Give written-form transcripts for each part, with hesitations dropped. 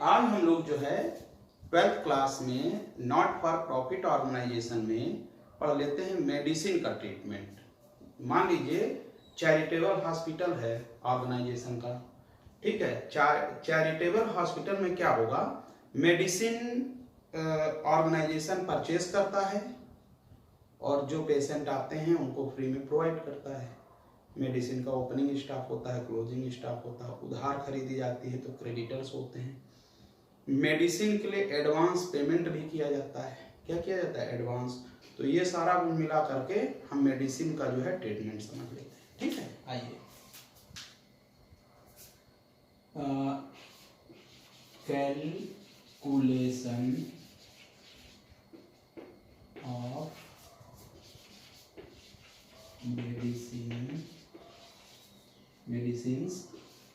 आज हम लोग जो है 12th क्लास में नॉट फॉर प्रॉफिट ऑर्गेनाइजेशन में पढ़ लेते हैं मेडिसिन का ट्रीटमेंट। मान लीजिए चैरिटेबल हॉस्पिटल है ऑर्गेनाइजेशन का, ठीक है। चैरिटेबल हॉस्पिटल में क्या होगा, मेडिसिन ऑर्गेनाइजेशन परचेज करता है और जो पेशेंट आते हैं उनको फ्री में प्रोवाइड करता है। मेडिसिन का ओपनिंग स्टाफ होता है, क्लोजिंग स्टाफ होता है, उधार खरीदी जाती है तो क्रेडिटर्स होते हैं। मेडिसिन के लिए एडवांस पेमेंट भी किया जाता है। क्या किया जाता है? एडवांस। तो ये सारा मिला करके हम मेडिसिन का जो है ट्रीटमेंट समझ लेते हैं, ठीक है। आइए, कैलकुलेशन ऑफ medicines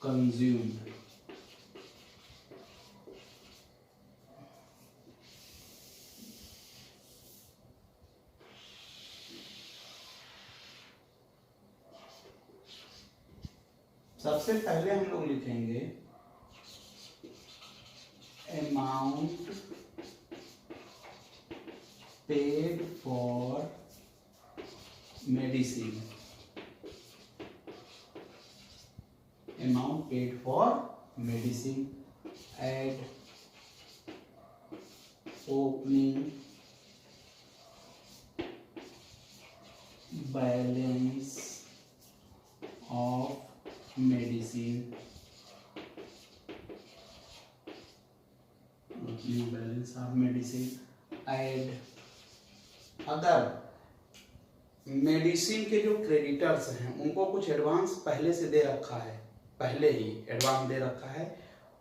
consumed। सबसे पहले हम लोग लिखेंगे amount paid for medicine, amount paid for medicine at opening balance of medicine, opening balance of medicine add अगर मेडिसिन के जो क्रेडिटर्स हैं उनको कुछ एडवांस पहले से दे रखा है, पहले ही एडवांस दे रखा है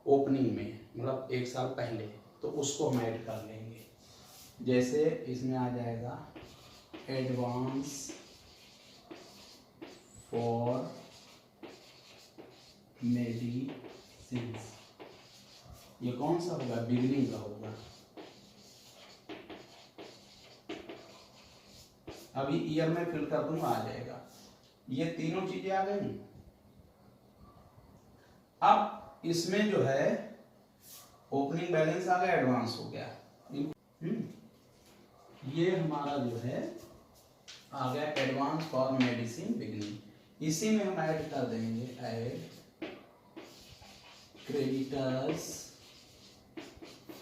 ओपनिंग में, मतलब 1 साल पहले, तो उसको हम ऐड कर लेंगे। जैसे इसमें आ जाएगा एडवांस फॉर मेडिसिन। ये कौन सा होगा? बिगनिंग का होगा। अभी ईयर में फिल कर दूंगा, आ जाएगा। ये तीनों चीजें आ गई। अब इसमें जो है ओपनिंग बैलेंस आ गया, एडवांस हो गया। ये हमारा जो है आ गया एडवांस फॉर मेडिसिन बिगनिंग। इसी में हम ऐड कर देंगे, ऐड क्रेडिटर्स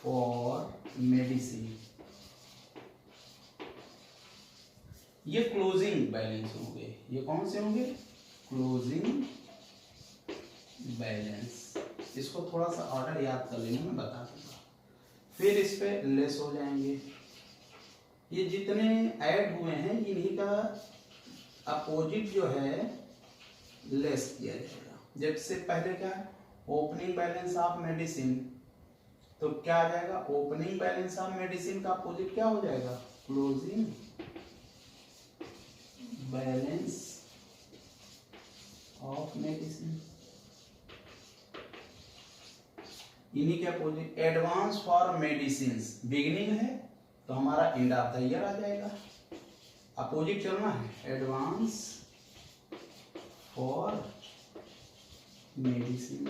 फॉर मेडिसिन। ये क्लोजिंग बैलेंस होंगे। ये कौन से होंगे? Closing balance. इसको थोड़ा सा ऑर्डर याद कर लेना, मैं बता दूंगा। फिर इस पे लेस हो जाएंगे। ये जितने ऐड हुए हैं इन्हीं का अपोजिट जो है लेस किया जाएगा। जैसे पहले क्या है, ओपनिंग बैलेंस ऑफ मेडिसिन, तो क्या आ जाएगा? ओपनिंग बैलेंस ऑफ मेडिसिन का अपोजिट क्या हो जाएगा? Closing balance of medicine. इन्हीं के opposite advance for medicine beginning है तो हमारा एंड ऑफ द ईयर आ जाएगा। अपोजिट चलना है, एडवांस फॉर मेडिसिन।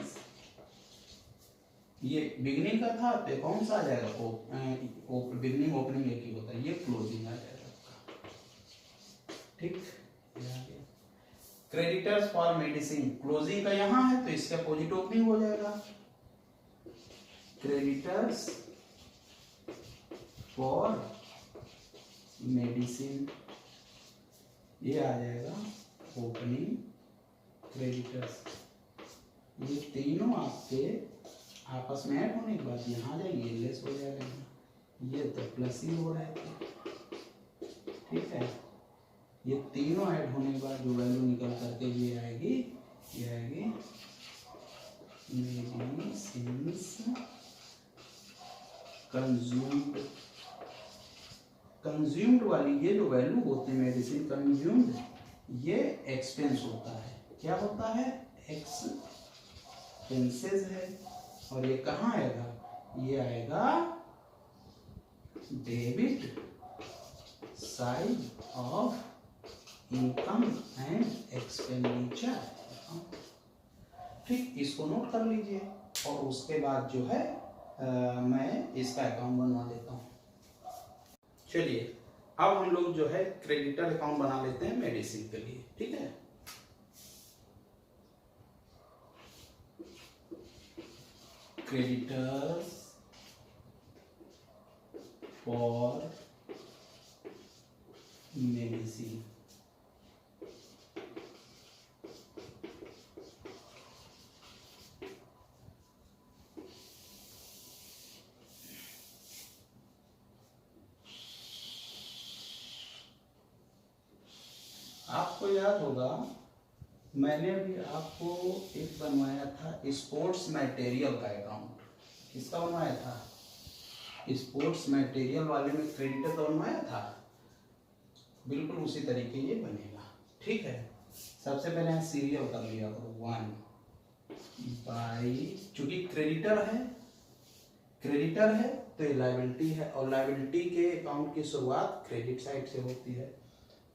ये बिगिनिंग का था तो कौन सा आ जाएगा? बिगिनिंग ओपनिंग एक ही होता है, ये क्लोजिंग आ जाएगा। ठीक, क्रेडिटर्स फॉर मेडिसिन क्लोजिंग का यहां है तो इसका अपोजिट ओपनिंग हो जाएगा। क्रेडिटर्स फॉर मेडिसिन, ये आ जाएगा ओपनिंग क्रेडिटर्स। ये तीनों आपके आपस में ऐड होने के बाद यहाँ आ जाएगी, लेस हो जाएगा। ये तो प्लस ही हो रहा है, ठीक है। ये तीनों ऐड होने के बाद जो वैल्यू निकल करके ये आएगी, ये आएगी मेडिसिन्स कंज्यूम्ड। कंज्यूम्ड वाली ये जो वैल्यू होती है मेडिसिन कंज्यूम्ड, ये एक्सपेंस होता है। क्या होता है? एक्सपेंसेस है। और ये कहाँ आएगा? ये आएगा debit side of income and expenditure. ठीक, इसको नोट कर लीजिए। और उसके बाद जो है मैं इसका अकाउंट बनवा लेता हूँ। चलिए अब हम लोग जो है क्रेडिटर अकाउंट बना लेते हैं मेडिसिन के लिए, ठीक है। क्रेडिटर्स फॉर मेडिसिन, आपको याद होगा मैंने अभी आपको एक बनवाया था स्पोर्ट्स मटेरियल का अकाउंट। किसका बनवाया था? स्पोर्ट्स मटेरियल वाले में क्रेडिटर का बनवाया था। बिल्कुल उसी तरीके ये बनेगा, ठीक है। सबसे पहले सीरियल कर लिया करो 1 बाई, चूंकि क्रेडिटर है तो ये लायबिलिटी है और लायबिलिटी के अकाउंट की शुरुआत क्रेडिट साइड से होती है,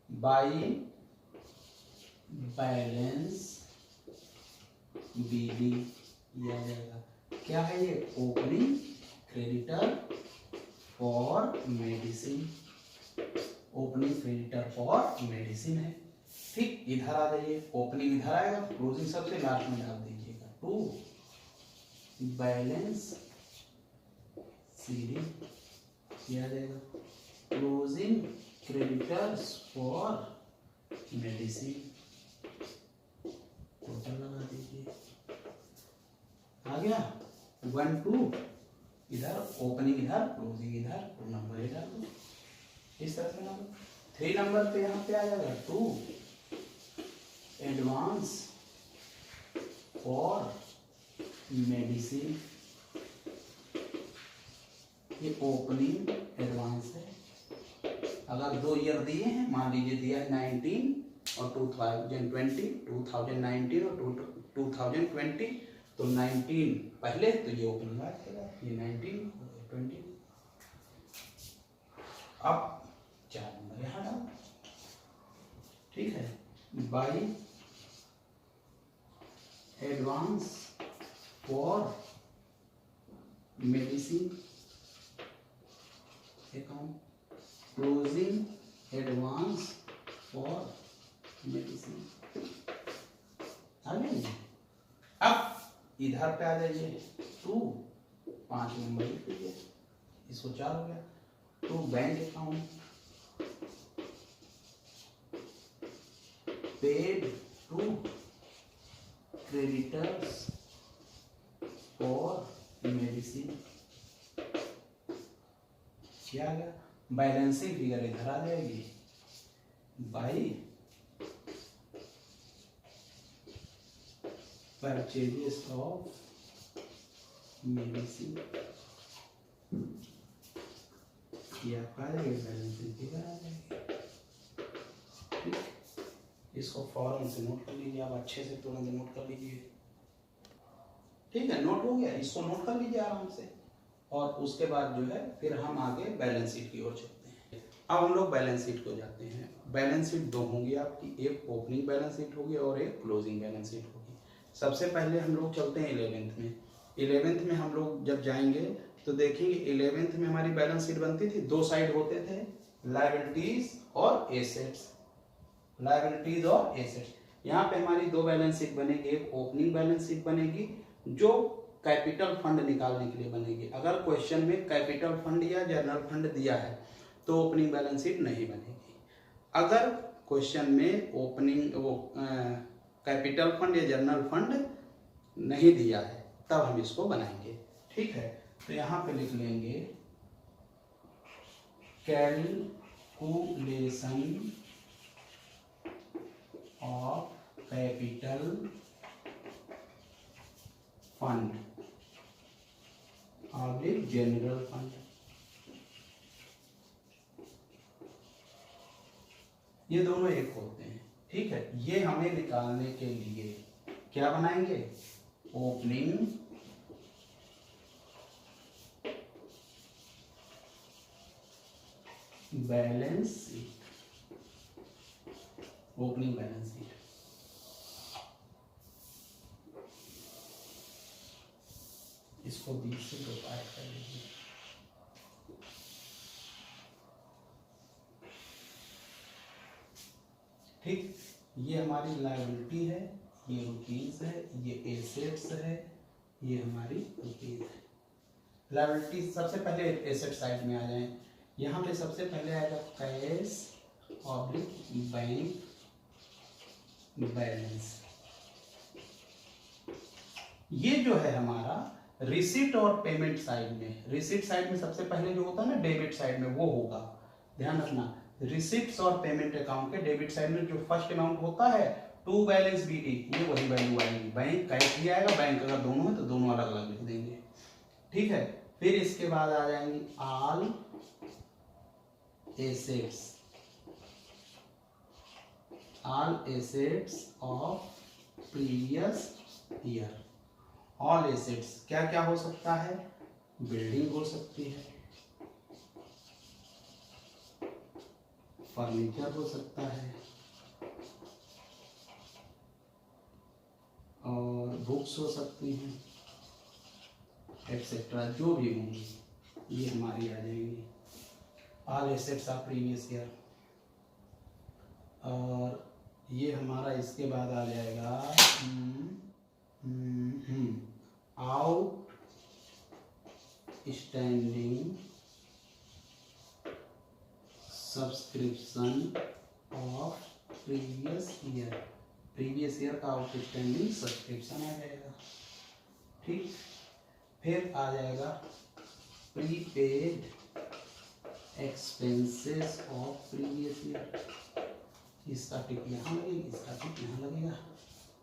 बाई बैलेंस बीडी दिया जाएगा। क्या है ये? Opening creditor for medicine, opening creditor for medicine है, ठीक। इधर आ जाइए, ओपनिंग इधर आएगा, क्लोजिंग सबसे लास्ट में डाल दीजिएगा 2 बैलेंस सीडी किया जाएगा, closing creditors for medicine, total लगा दीजिए। आ गया 1 2, इधर ओपनिंग इधर क्लोजिंग इधर, 2 नंबर इधर, इस तरह से नंबर 3 नंबर पे यहाँ पे आ जाएगा 2 एडवांस फॉर मेडिसिन, ये ओपनिंग एडवांस है। अगर 2 ईयर दिए हैं, मान लीजिए दिया है 19 और 2020, 2019 और 2020, तो 19 पहले तो ये ओपनिंग आ जाएगा, ये 19 20। अब 4 नंबर यहाँ डाल, ठीक है, by advance for medicine account, closing advance for medicine. आगे अब इधर पे आ जाइए 2 5 नंबर लिख लीजिए, इसको 4 हो गया। 2 bank account paid to creditors for medicine, क्या आ गया? बैलेंसिंग फिगर इधर आ जाएगी बाई परचेजेस ऑफ मेडिसिन, ये आपका बैलेंसिंग फिगर आ जाएगी, ठीक। इसको फौरन से नोट कर लीजिए, आप अच्छे से तुरंत नोट कर लीजिए, ठीक है। नोट हो गया, इसको नोट कर लीजिए आराम से, और उसके बाद जो है फिर हम आगे बैलेंस शीट की ओर चलते हैं। अब हम लोग बैलेंस शीट को जाते हैं। बैलेंस शीट 2 होंगी आपकी, एक ओपनिंग बैलेंस शीट होगी और एक क्लोजिंग बैलेंस शीट होगी। सबसे पहले हम लोग चलते हैं 11th में। 11th में हम लोग जब जाएंगे तो देखेंगे 11th में हमारी बैलेंस शीट बनती थी, 2 साइड होते थे, लायबिलिटीज और एसेट्स, लायबिलिटीज और एसेट्स। यहाँ पे हमारी 2 बैलेंस शीट बनेगी, एक ओपनिंग बैलेंस शीट बनेगी जो कैपिटल फंड निकालने के लिए बनेगी। अगर क्वेश्चन में कैपिटल फंड या जनरल फंड दिया है तो ओपनिंग बैलेंस शीट नहीं बनेगी। अगर क्वेश्चन में ओपनिंग कैपिटल फंड या जनरल फंड नहीं दिया है तब हम इसको बनाएंगे, ठीक है। तो यहाँ पे लिख लेंगे कैलकुलेशन ऑफ कैपिटल फंड और जनरल फंड, ये दोनों एक होते हैं, ठीक है। ये हमें निकालने के लिए क्या बनाएंगे? Opening balance sheet, opening balance sheet. इसको इसको 20 से डिवाइड कर लीजिए। ठीक, ये हमारी लायबिलिटी है, ये रुपीज है, ये एसेट्स है, ये हमारी रुपीज है। लायबिलिटी सबसे पहले एसेट साइड में आ जाए। यहाँ पे सबसे पहले आएगा कैश ऑब्लिक बैंक बैलेंस। ये जो है हमारा रिसीट और पेमेंट साइड में, रिसीट साइड में सबसे पहले जो होता है ना डेबिट साइड में वो होगा, ध्यान रखना। रिसीट्स और पेमेंट अकाउंट के डेबिट साइड में जो फर्स्ट अमाउंट होता है टू बैलेंस बीडी, ये वही वैल्यू आएगी। बैंक कैश भी आएगा, बैंक अगर दोनों है तो दोनों अलग अलग लिख देंगे। ठीक है, फिर इसके बाद आ जाएंगी all assets, all assets of previous year. All assets क्या क्या हो सकता है, बिल्डिंग हो सकती है, फर्नीचर हो सकता है, और बुक्स हो सकती हैं, एक्सेट्रा जो भी होंगी ये हमारी आ जाएंगी। All assets of previous year. और ये हमारा इसके बाद आ जाएगा out standing subscription of previous year. Previous year का आउट स्टैंडिंग सब्सक्रिप्शन आ जाएगा। ठीक, फिर आ जाएगा prepaid expenses of previous year. इसका टिक यहाँ लगेगा, इसका टिक यहाँ लगेगा,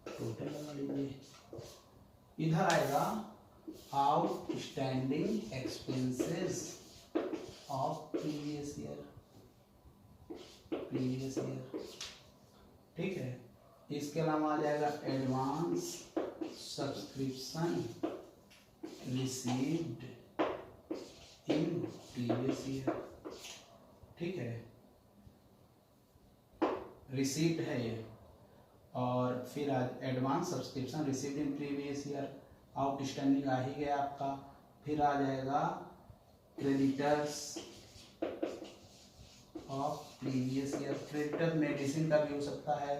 टोटल लगा लीजिए। इधर आएगा outstanding expenses of previous year, previous year. ठीक है, इसके अलावा आ जाएगा advance subscription received in previous year. ठीक है, रिसीव्ड है ये। और फिर advance subscription received in previous year, outstanding आ ही गया आपका। फिर आ जाएगा creditors of previous year. Creditor medicine का भी हो सकता है,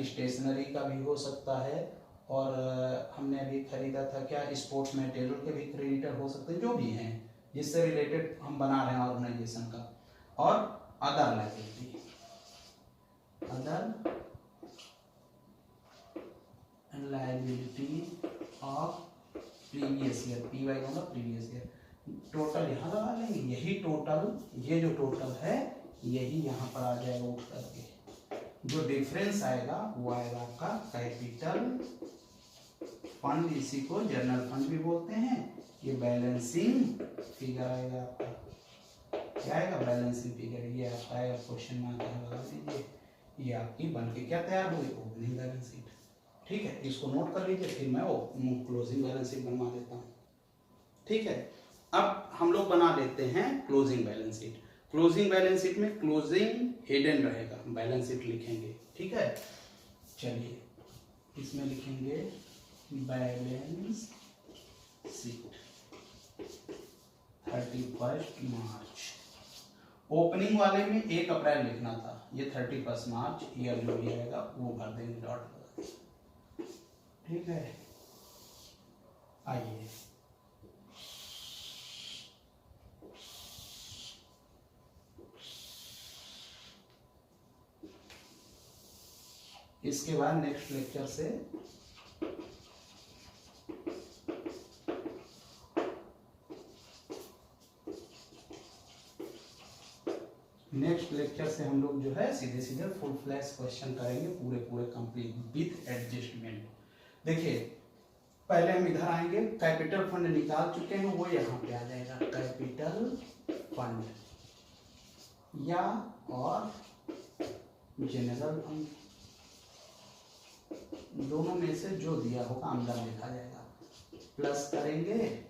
स्टेशनरी का भी हो सकता है, और हमने अभी खरीदा था क्या स्पोर्ट्स मटेरियल के भी क्रेडिटर हो सकते हैं, जो भी हैं जिससे रिलेटेड हम बना रहे हैं ऑर्गेनाइजेशन का। और other liability, other liability of previous year, PY होगा प्रीवियस ईयर। टोटल यहाँ लगा लेंगे, यही टोटल, ये जो टोटल है यही यहाँ पर आ जाएगा उठ करके। जो डिफरेंस आएगा वो आएगा आपका कैपिटल फंड, इसी को जनरल फंड भी बोलते हैं। ये बैलेंसिंग फिगर आएगा आपका, क्या आएगा बैलेंसिंग फिगर, ये आपका आएगा क्वेश्चन मार्क लगा दीजिए। ये आपकी बन के क्या तैयार हुई, ओपनिंग बैलेंस शीट। ठीक है, इसको नोट कर लीजिए, फिर मैं वो क्लोजिंग बैलेंस शीट बनवा देता हूँ। ठीक है, अब हम लोग बना लेते हैं closing balance sheet. Closing balance sheet में क्लोजिंग हिडन रहेगा, बैलेंस शीट लिखेंगे। ठीक है, चलिए इसमें लिखेंगे बैलेंस शीट 31 मार्च। ओपनिंग वाले में 1 अप्रैल लिखना था, ये 31 मार्च ईयर जो भी आएगा वो भर देंगे डॉट लगा के। ठीक है, आइए इसके बाद नेक्स्ट लेक्चर से हम लोग जो है सीधे सीधे फुल फ्लैश क्वेश्चन करेंगे, पूरे पूरे कंप्लीट विथ एडजस्टमेंट। देखिए पहले हम इधर आएंगे, कैपिटल फंड निकाल चुके हैं, वो यहाँ पे आ जाएगा कैपिटल फंड, या और जनरल फंड, दोनों में से जो दिया होगा अंदर लिखा जाएगा। प्लस करेंगे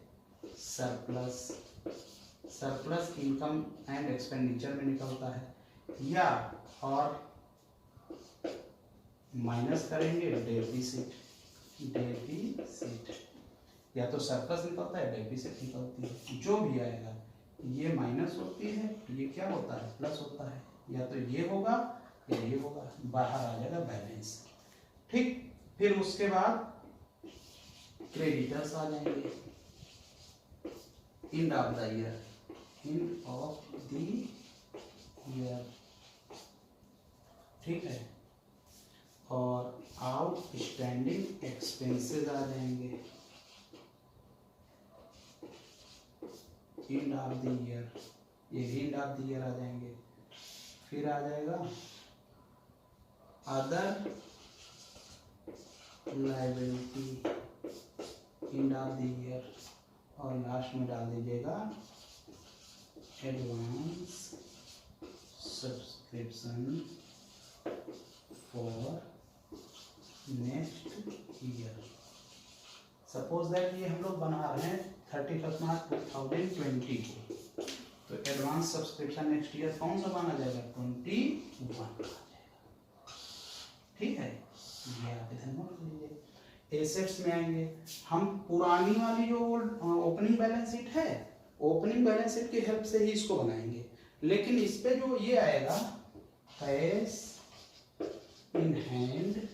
surplus, surplus income and expenditure में निकलता है, या और माइनस करेंगे डेफिसिट, डेफिसिट या तो सरप्लस निकलता है डेफिसिट निकलती है। जो भी आएगा ये माइनस होती है, ये क्या होता है प्लस होता है, या तो ये होगा या ये होगा, बाहर आ जाएगा बैलेंस। ठीक, फिर उसके बाद क्रेडिटर्स आ जाएंगे, end of the year, end of the year, ठीक है। और आउटस्टैंडिंग एक्सपेंसेस आ जाएंगे, एंड ऑफ द ईयर, ये एंड ऑफ द ईयर आ जाएंगे। फिर आ जाएगा other liability, end of the year, और लास्ट में डाल दीजिएगा advance subscription for next year. Suppose that ये हम लोग बना रहे हैं 31 मार्च 2020 को, तो एडवांस सब्सक्रिप्शन नेक्स्ट ईयर कौन सा माना जाएगा 21 माना जाएगा। ठीक है, ये आप इधर नोट कर लीजिए। एसेट्स में आएंगे हम, पुरानी वाली जो ओपनिंग बैलेंस शीट है, ओपनिंग बैलेंस शीट की हेल्प से ही इसको बनाएंगे, लेकिन इस पे जो ये आएगा कैश इन हैंड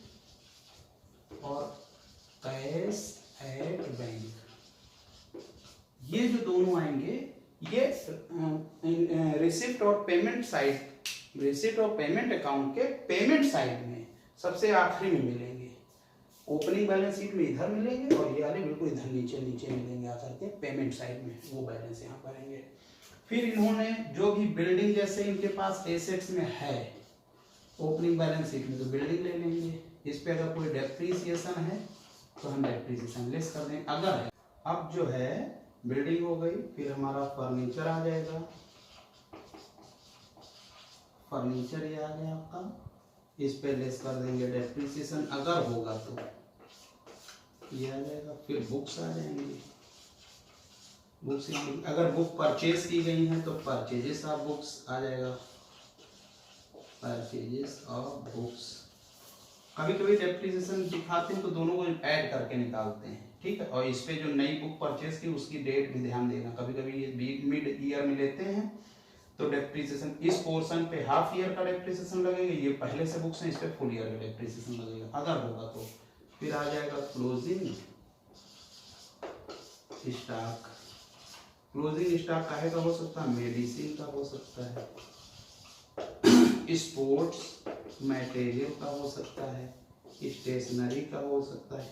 और कैश एट बैंक, ये जो दोनों आएंगे ये रिसिप्ट और पेमेंट साइड, रिसिप्ट और पेमेंट अकाउंट के पेमेंट साइड में सबसे आखिरी में मिलेंगे। ओपनिंग बैलेंस शीट में इधर मिलेंगे और ये वाले बिल्कुल इधर नीचे नीचे मिलेंगे आकर के पेमेंट साइड में, वो बैलेंस यहाँ पर आएंगे। फिर इन्होंने जो भी बिल्डिंग जैसे इनके पास एसेट्स में है ओपनिंग बैलेंस शीट में, तो बिल्डिंग ले लेंगे। इस पे अगर कोई डेप्रीसिएशन है तो हम डेप्रीसिएशन लेस कर देंगे अगर है। अब जो है बिल्डिंग हो गई, फिर हमारा फर्नीचर आ जाएगा, फर्नीचर ये आ गया आपका, इस पे लेस कर देंगे डेप्रीसिएशन अगर होगा तो ये आ जाएगा। फिर बुक्स आ जाएंगी, बुक्स अगर बुक परचेज की गई है तो परचेजेस ऑफ बुक्स आ जाएगा, परचेजेस ऑफ बुक्स। कभी कभी डेप्रीसिएशन दिखाते हैं तो दोनों को ऐड करके निकालते हैं, ठीक है। और इस पे जो नई बुक परचेज की उसकी डेट भी ध्यान देना, कभी कभी ये मिड ईयर में लेते हैं तो डेप्रीसिएशन इस पोर्शन पे हाफ ईयर का डेप्रीसिएशन लगेगा, ये पहले से बुक्स हैं इस पे फुल ईयर का डेप्रीसिएशन लगेगा अगर होगा तो। फिर आ जाएगा क्लोजिंग स्टॉक, क्लोजिंग स्टॉक काहे का हो सकता है, मेडिसिन का हो सकता है, स्पोर्ट्स मटेरियल का हो सकता है, स्टेशनरी का हो सकता है,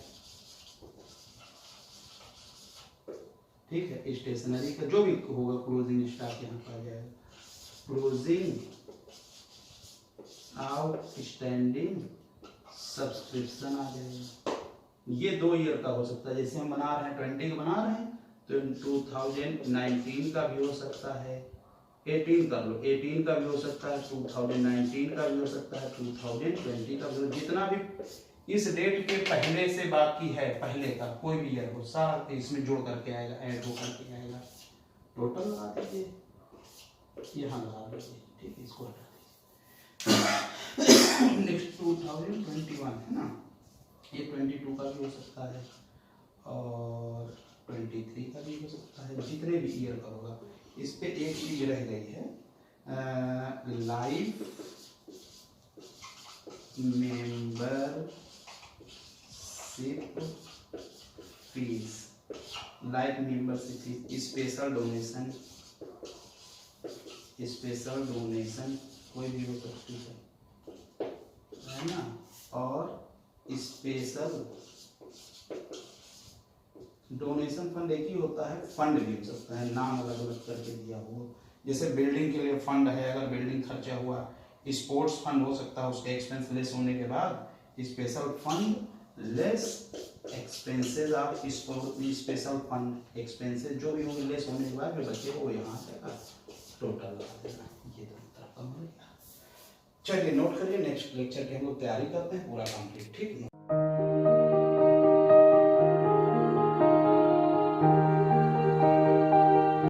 ठीक है। स्टेशनरी का जो भी होगा क्लोजिंग स्टॉक यहाँ पर आ जाएगा। क्लोजिंग आउटस्टैंडिंग सब्सक्रिप्शन आ जाएगा, ये 2 ईयर का हो सकता है। जैसे हम बना रहे हैं 20 का बना रहे हैं तो 2019 का भी हो सकता है, 18 कर लो, 18 का भी हो सकता है, 2019 का भी हो सकता है, 2020 का भी हो, जितना भी इस डेट के पहले से बाकी है, पहले का कोई भी ईयर हो सारा इसमें जोड़ करके आएगा, ऐड हो करके आएगा। टोटल लगा दीजिए, यहाँ लगा दीजिए, ठीक है, इसको हटा दीजिए। नेक्स्ट 2021 है ना, ये 22 का भी हो सकता है और 23 का भी हो सकता है, जितने भी ईयर का होगा। इस पे एक चीज रह गई है, life membership fees, life membership fees, special donation, special donation कोई भी हो सकती है ना, और स्पेशल डोनेशन फंड एक ही होता है, फंड भी हो सकता है, नाम अलग अलग करके दिया हो। जैसे बिल्डिंग के लिए फंड है, अगर बिल्डिंग खर्चा हुआ, स्पोर्ट्स फंड हो सकता है, उसके एक्सपेंस लेस होने के बाद special fund less expenses of special fund, expenses जो भी होंगे लेस होने के बाद जो बचे वो यहाँ से टोटल लगा देना, ये दोनों तरफ का मिलेगा। चलिए नोट करिए, नेक्स्ट लेक्चर की हम लोग तैयारी करते हैं पूरा कंप्लीट, ठीक है।